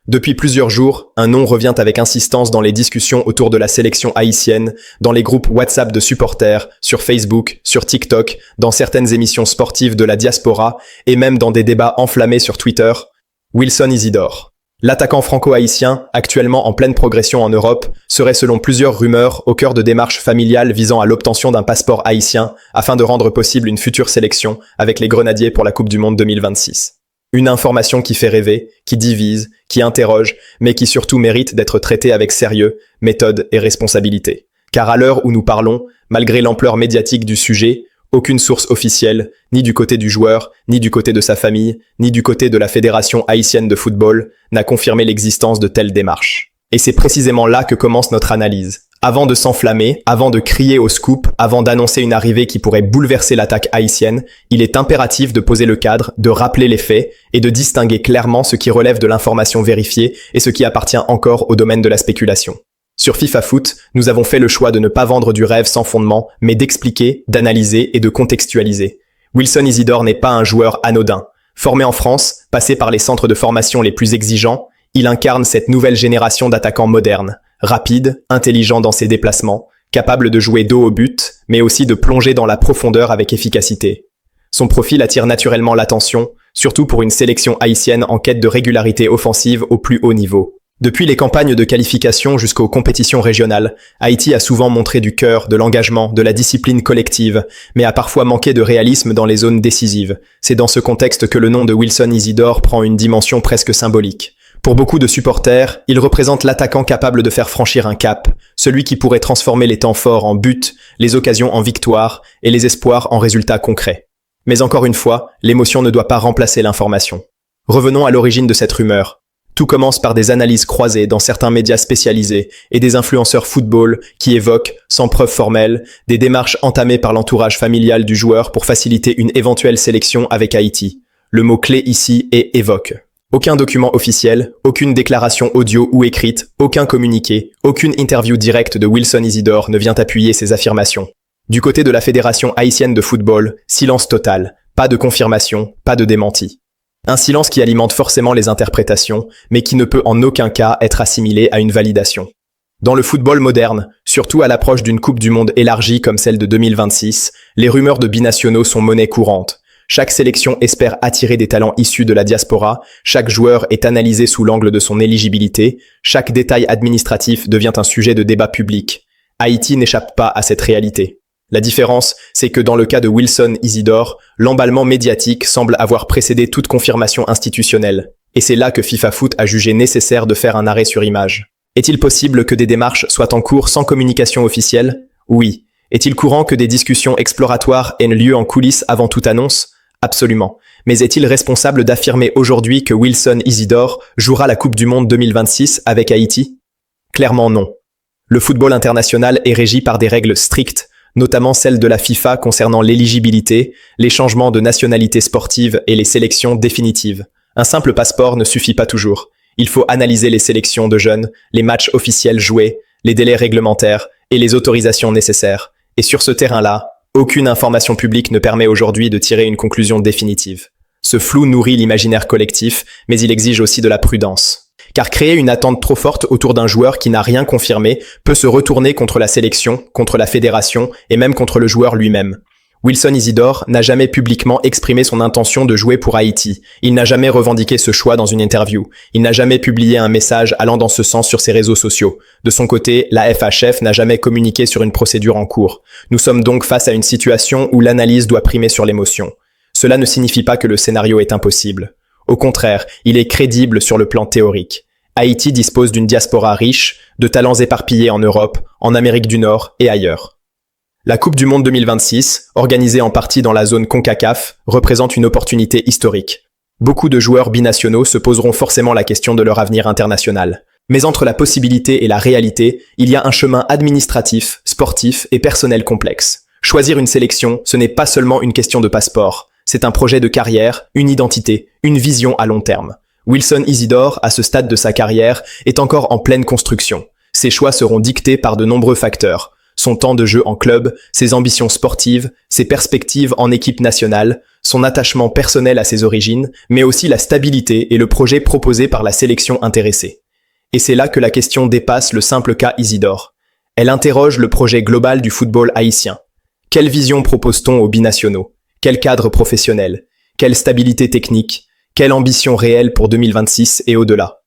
Depuis plusieurs jours, un nom revient avec insistance dans les discussions autour de la sélection haïtienne, dans les groupes WhatsApp de supporters, sur Facebook, sur TikTok, dans certaines émissions sportives de la diaspora et même dans des débats enflammés sur Twitter. Wilson Isidore. L'attaquant franco-haïtien, actuellement en pleine progression en Europe, serait selon plusieurs rumeurs au cœur de démarches familiales visant à l'obtention d'un passeport haïtien afin de rendre possible une future sélection avec les Grenadiers pour la Coupe du Monde 2026. Une information qui fait rêver, qui divise, qui interroge, mais qui surtout mérite d'être traitée avec sérieux, méthode et responsabilité. Car à l'heure où nous parlons, malgré l'ampleur médiatique du sujet, aucune source officielle, ni du côté du joueur, ni du côté de sa famille, ni du côté de la Fédération haïtienne de football, n'a confirmé l'existence de telles démarches. Et c'est précisément là que commence notre analyse. Avant de s'enflammer, avant de crier au scoop, avant d'annoncer une arrivée qui pourrait bouleverser l'attaque haïtienne, il est impératif de poser le cadre, de rappeler les faits et de distinguer clairement ce qui relève de l'information vérifiée et ce qui appartient encore au domaine de la spéculation. Sur FIFA Foot, nous avons fait le choix de ne pas vendre du rêve sans fondement, mais d'expliquer, d'analyser et de contextualiser. Wilson Isidore n'est pas un joueur anodin. Formé en France, passé par les centres de formation les plus exigeants, il incarne cette nouvelle génération d'attaquants modernes. Rapide, intelligent dans ses déplacements, capable de jouer dos au but, mais aussi de plonger dans la profondeur avec efficacité. Son profil attire naturellement l'attention, surtout pour une sélection haïtienne en quête de régularité offensive au plus haut niveau. Depuis les campagnes de qualification jusqu'aux compétitions régionales, Haïti a souvent montré du cœur, de l'engagement, de la discipline collective, mais a parfois manqué de réalisme dans les zones décisives. C'est dans ce contexte que le nom de Wilson Isidore prend une dimension presque symbolique. Pour beaucoup de supporters, il représente l'attaquant capable de faire franchir un cap, celui qui pourrait transformer les temps forts en buts, les occasions en victoires et les espoirs en résultats concrets. Mais encore une fois, l'émotion ne doit pas remplacer l'information. Revenons à l'origine de cette rumeur. Tout commence par des analyses croisées dans certains médias spécialisés et des influenceurs football qui évoquent, sans preuve formelle, des démarches entamées par l'entourage familial du joueur pour faciliter une éventuelle sélection avec Haïti. Le mot-clé ici est « évoque ». Aucun document officiel, aucune déclaration audio ou écrite, aucun communiqué, aucune interview directe de Wilson Isidore ne vient appuyer ces affirmations. Du côté de la Fédération haïtienne de football, silence total, pas de confirmation, pas de démenti. Un silence qui alimente forcément les interprétations, mais qui ne peut en aucun cas être assimilé à une validation. Dans le football moderne, surtout à l'approche d'une Coupe du Monde élargie comme celle de 2026, les rumeurs de binationaux sont monnaie courante. Chaque sélection espère attirer des talents issus de la diaspora, chaque joueur est analysé sous l'angle de son éligibilité, chaque détail administratif devient un sujet de débat public. Haïti n'échappe pas à cette réalité. La différence, c'est que dans le cas de Wilson Isidore, l'emballement médiatique semble avoir précédé toute confirmation institutionnelle. Et c'est là que FIFA Foot a jugé nécessaire de faire un arrêt sur image. Est-il possible que des démarches soient en cours sans communication officielle? Oui. Est-il courant que des discussions exploratoires aient lieu en coulisses avant toute annonce? Absolument. Mais est-il responsable d'affirmer aujourd'hui que Wilson Isidore jouera la Coupe du Monde 2026 avec Haïti? Clairement non. Le football international est régi par des règles strictes, notamment celles de la FIFA concernant l'éligibilité, les changements de nationalité sportive et les sélections définitives. Un simple passeport ne suffit pas toujours. Il faut analyser les sélections de jeunes, les matchs officiels joués, les délais réglementaires et les autorisations nécessaires. Et sur ce terrain-là, aucune information publique ne permet aujourd'hui de tirer une conclusion définitive. Ce flou nourrit l'imaginaire collectif, mais il exige aussi de la prudence. Car créer une attente trop forte autour d'un joueur qui n'a rien confirmé peut se retourner contre la sélection, contre la fédération et même contre le joueur lui-même. Wilson Isidore n'a jamais publiquement exprimé son intention de jouer pour Haïti. Il n'a jamais revendiqué ce choix dans une interview. Il n'a jamais publié un message allant dans ce sens sur ses réseaux sociaux. De son côté, la FHF n'a jamais communiqué sur une procédure en cours. Nous sommes donc face à une situation où l'analyse doit primer sur l'émotion. Cela ne signifie pas que le scénario est impossible. Au contraire, il est crédible sur le plan théorique. Haïti dispose d'une diaspora riche, de talents éparpillés en Europe, en Amérique du Nord et ailleurs. La Coupe du Monde 2026, organisée en partie dans la zone CONCACAF, représente une opportunité historique. Beaucoup de joueurs binationaux se poseront forcément la question de leur avenir international. Mais entre la possibilité et la réalité, il y a un chemin administratif, sportif et personnel complexe. Choisir une sélection, ce n'est pas seulement une question de passeport. C'est un projet de carrière, une identité, une vision à long terme. Wilson Isidore, à ce stade de sa carrière, est encore en pleine construction. Ses choix seront dictés par de nombreux facteurs. son temps de jeu en club, ses ambitions sportives, ses perspectives en équipe nationale, son attachement personnel à ses origines, mais aussi la stabilité et le projet proposé par la sélection intéressée. Et c'est là que la question dépasse le simple cas Isidore. Elle interroge le projet global du football haïtien. Quelle vision propose-t-on aux binationaux? Quel cadre professionnel? Quelle stabilité technique? Quelle ambition réelle pour 2026 et au-delà?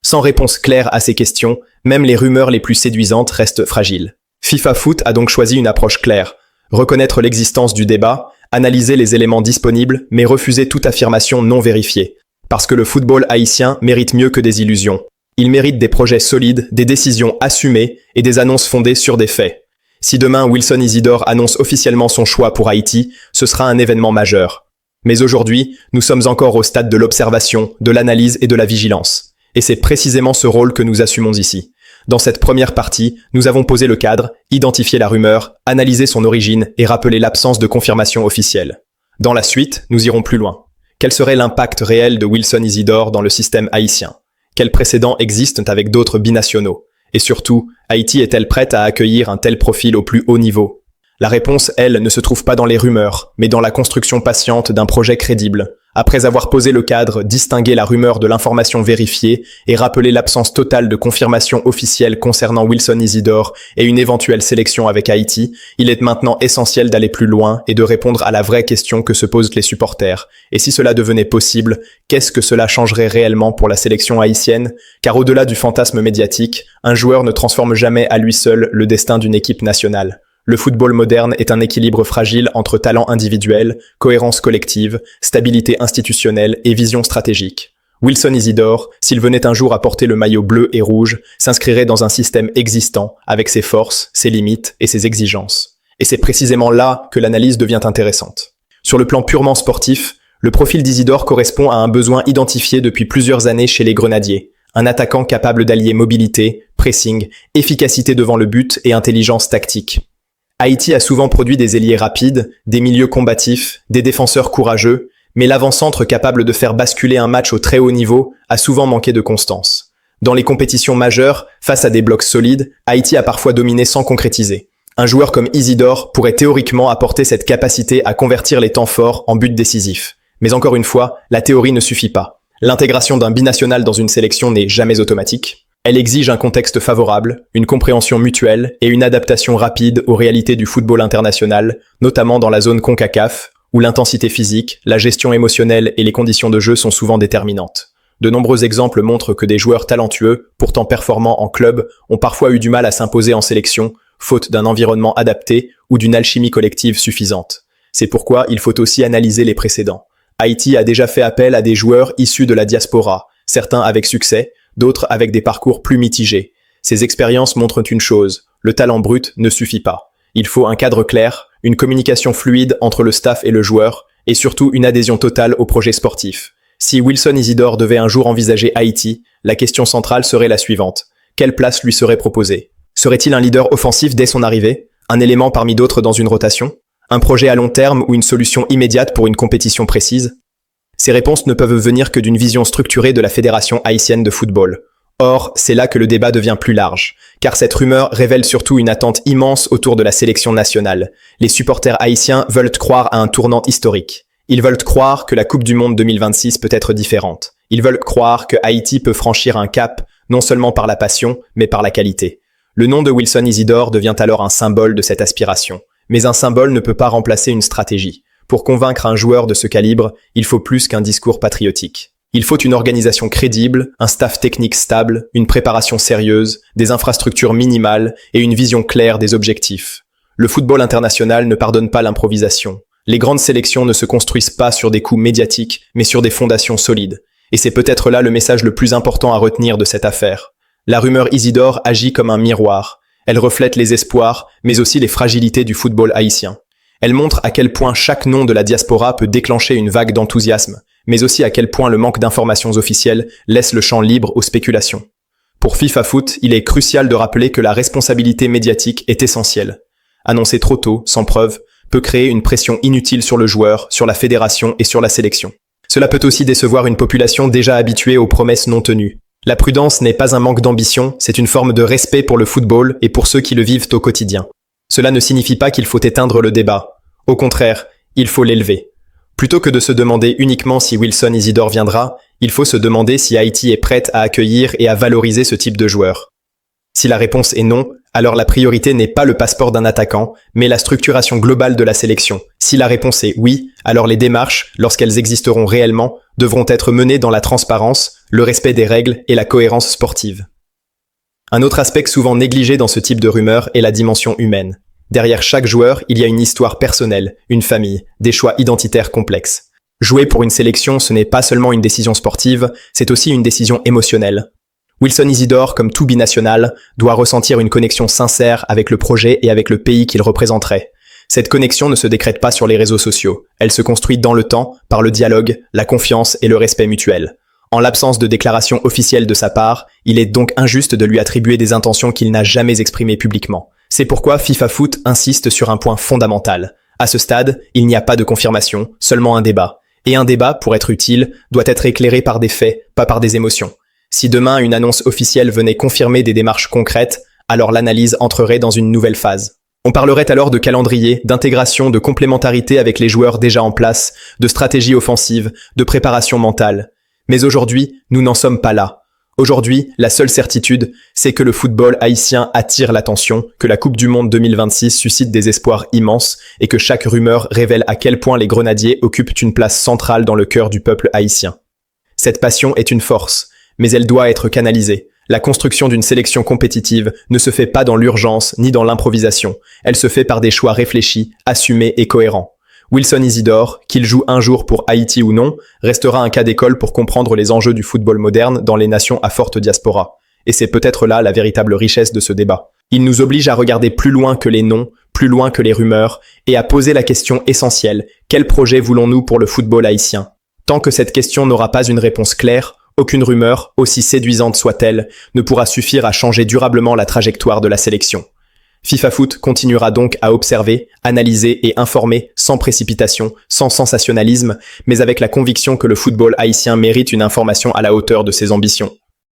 Sans réponse claire à ces questions, même les rumeurs les plus séduisantes restent fragiles. FIFA Foot a donc choisi une approche claire. Reconnaître l'existence du débat, analyser les éléments disponibles, mais refuser toute affirmation non vérifiée. Parce que le football haïtien mérite mieux que des illusions. Il mérite des projets solides, des décisions assumées et des annonces fondées sur des faits. Si demain Wilson Isidore annonce officiellement son choix pour Haïti, ce sera un événement majeur. Mais aujourd'hui, nous sommes encore au stade de l'observation, de l'analyse et de la vigilance. Et c'est précisément ce rôle que nous assumons ici. Dans cette première partie, nous avons posé le cadre, identifié la rumeur, analysé son origine et rappelé l'absence de confirmation officielle. Dans la suite, nous irons plus loin. Quel serait l'impact réel de Wilson Isidore dans le système haïtien? Quels précédents existent avec d'autres binationaux? Et surtout, Haïti est-elle prête à accueillir un tel profil au plus haut niveau? La réponse, elle, ne se trouve pas dans les rumeurs, mais dans la construction patiente d'un projet crédible. Après avoir posé le cadre, distingué la rumeur de l'information vérifiée et rappelé l'absence totale de confirmation officielle concernant Wilson Isidore et une éventuelle sélection avec Haïti, il est maintenant essentiel d'aller plus loin et de répondre à la vraie question que se posent les supporters. Et si cela devenait possible, qu'est-ce que cela changerait réellement pour la sélection haïtienne? Car au-delà du fantasme médiatique, un joueur ne transforme jamais à lui seul le destin d'une équipe nationale. Le football moderne est un équilibre fragile entre talent individuel, cohérence collective, stabilité institutionnelle et vision stratégique. Wilson Isidore, s'il venait un jour à porter le maillot bleu et rouge, s'inscrirait dans un système existant, avec ses forces, ses limites et ses exigences. Et c'est précisément là que l'analyse devient intéressante. Sur le plan purement sportif, le profil d'Isidore correspond à un besoin identifié depuis plusieurs années chez les Grenadiers. Un attaquant capable d'allier mobilité, pressing, efficacité devant le but et intelligence tactique. Haïti a souvent produit des ailiers rapides, des milieux combatifs, des défenseurs courageux, mais l'avant-centre capable de faire basculer un match au très haut niveau a souvent manqué de constance. Dans les compétitions majeures, face à des blocs solides, Haïti a parfois dominé sans concrétiser. Un joueur comme Isidore pourrait théoriquement apporter cette capacité à convertir les temps forts en buts décisifs. Mais encore une fois, la théorie ne suffit pas. L'intégration d'un binational dans une sélection n'est jamais automatique. Elle exige un contexte favorable, une compréhension mutuelle et une adaptation rapide aux réalités du football international, notamment dans la zone CONCACAF, où l'intensité physique, la gestion émotionnelle et les conditions de jeu sont souvent déterminantes. De nombreux exemples montrent que des joueurs talentueux, pourtant performants en club, ont parfois eu du mal à s'imposer en sélection, faute d'un environnement adapté ou d'une alchimie collective suffisante. C'est pourquoi il faut aussi analyser les précédents. Haïti a déjà fait appel à des joueurs issus de la diaspora, certains avec succès, d'autres avec des parcours plus mitigés. Ces expériences montrent une chose, le talent brut ne suffit pas. Il faut un cadre clair, une communication fluide entre le staff et le joueur, et surtout une adhésion totale au projet sportif. Si Wilson Isidore devait un jour envisager Haïti, la question centrale serait la suivante. Quelle place lui serait proposée? Serait-il un leader offensif dès son arrivée? Un élément parmi d'autres dans une rotation? Un projet à long terme ou une solution immédiate pour une compétition précise? Ces réponses ne peuvent venir que d'une vision structurée de la Fédération haïtienne de football. Or, c'est là que le débat devient plus large, car cette rumeur révèle surtout une attente immense autour de la sélection nationale. Les supporters haïtiens veulent croire à un tournant historique. Ils veulent croire que la Coupe du Monde 2026 peut être différente. Ils veulent croire que Haïti peut franchir un cap, non seulement par la passion, mais par la qualité. Le nom de Wilson Isidore devient alors un symbole de cette aspiration. Mais un symbole ne peut pas remplacer une stratégie. Pour convaincre un joueur de ce calibre, il faut plus qu'un discours patriotique. Il faut une organisation crédible, un staff technique stable, une préparation sérieuse, des infrastructures minimales et une vision claire des objectifs. Le football international ne pardonne pas l'improvisation. Les grandes sélections ne se construisent pas sur des coups médiatiques, mais sur des fondations solides. Et c'est peut-être là le message le plus important à retenir de cette affaire. La rumeur Isidore agit comme un miroir. Elle reflète les espoirs, mais aussi les fragilités du football haïtien. Elle montre à quel point chaque nom de la diaspora peut déclencher une vague d'enthousiasme, mais aussi à quel point le manque d'informations officielles laisse le champ libre aux spéculations. Pour FIFA Foot, il est crucial de rappeler que la responsabilité médiatique est essentielle. Annoncer trop tôt, sans preuve, peut créer une pression inutile sur le joueur, sur la fédération et sur la sélection. Cela peut aussi décevoir une population déjà habituée aux promesses non tenues. La prudence n'est pas un manque d'ambition, c'est une forme de respect pour le football et pour ceux qui le vivent au quotidien. Cela ne signifie pas qu'il faut éteindre le débat. Au contraire, il faut l'élever. Plutôt que de se demander uniquement si Wilson Isidore viendra, il faut se demander si Haïti est prête à accueillir et à valoriser ce type de joueur. Si la réponse est non, alors la priorité n'est pas le passeport d'un attaquant, mais la structuration globale de la sélection. Si la réponse est oui, alors les démarches, lorsqu'elles existeront réellement, devront être menées dans la transparence, le respect des règles et la cohérence sportive. Un autre aspect souvent négligé dans ce type de rumeurs est la dimension humaine. Derrière chaque joueur, il y a une histoire personnelle, une famille, des choix identitaires complexes. Jouer pour une sélection, ce n'est pas seulement une décision sportive, c'est aussi une décision émotionnelle. Wilson Isidore, comme tout binational, doit ressentir une connexion sincère avec le projet et avec le pays qu'il représenterait. Cette connexion ne se décrète pas sur les réseaux sociaux, elle se construit dans le temps, par le dialogue, la confiance et le respect mutuel. En l'absence de déclaration officielle de sa part, il est donc injuste de lui attribuer des intentions qu'il n'a jamais exprimées publiquement. C'est pourquoi FIFA Foot insiste sur un point fondamental. À ce stade, il n'y a pas de confirmation, seulement un débat. Et un débat, pour être utile, doit être éclairé par des faits, pas par des émotions. Si demain une annonce officielle venait confirmer des démarches concrètes, alors l'analyse entrerait dans une nouvelle phase. On parlerait alors de calendrier, d'intégration, de complémentarité avec les joueurs déjà en place, de stratégie offensive, de préparation mentale. Mais aujourd'hui, nous n'en sommes pas là. Aujourd'hui, la seule certitude, c'est que le football haïtien attire l'attention, que la Coupe du Monde 2026 suscite des espoirs immenses et que chaque rumeur révèle à quel point les Grenadiers occupent une place centrale dans le cœur du peuple haïtien. Cette passion est une force, mais elle doit être canalisée. La construction d'une sélection compétitive ne se fait pas dans l'urgence ni dans l'improvisation. Elle se fait par des choix réfléchis, assumés et cohérents. Wilson Isidore, qu'il joue un jour pour Haïti ou non, restera un cas d'école pour comprendre les enjeux du football moderne dans les nations à forte diaspora. Et c'est peut-être là la véritable richesse de ce débat. Il nous oblige à regarder plus loin que les noms, plus loin que les rumeurs, et à poser la question essentielle, quel projet voulons-nous pour le football haïtien? Tant que cette question n'aura pas une réponse claire, aucune rumeur, aussi séduisante soit-elle, ne pourra suffire à changer durablement la trajectoire de la sélection. FIFA Foot continuera donc à observer, analyser et informer sans précipitation, sans sensationnalisme, mais avec la conviction que le football haïtien mérite une information à la hauteur de ses ambitions.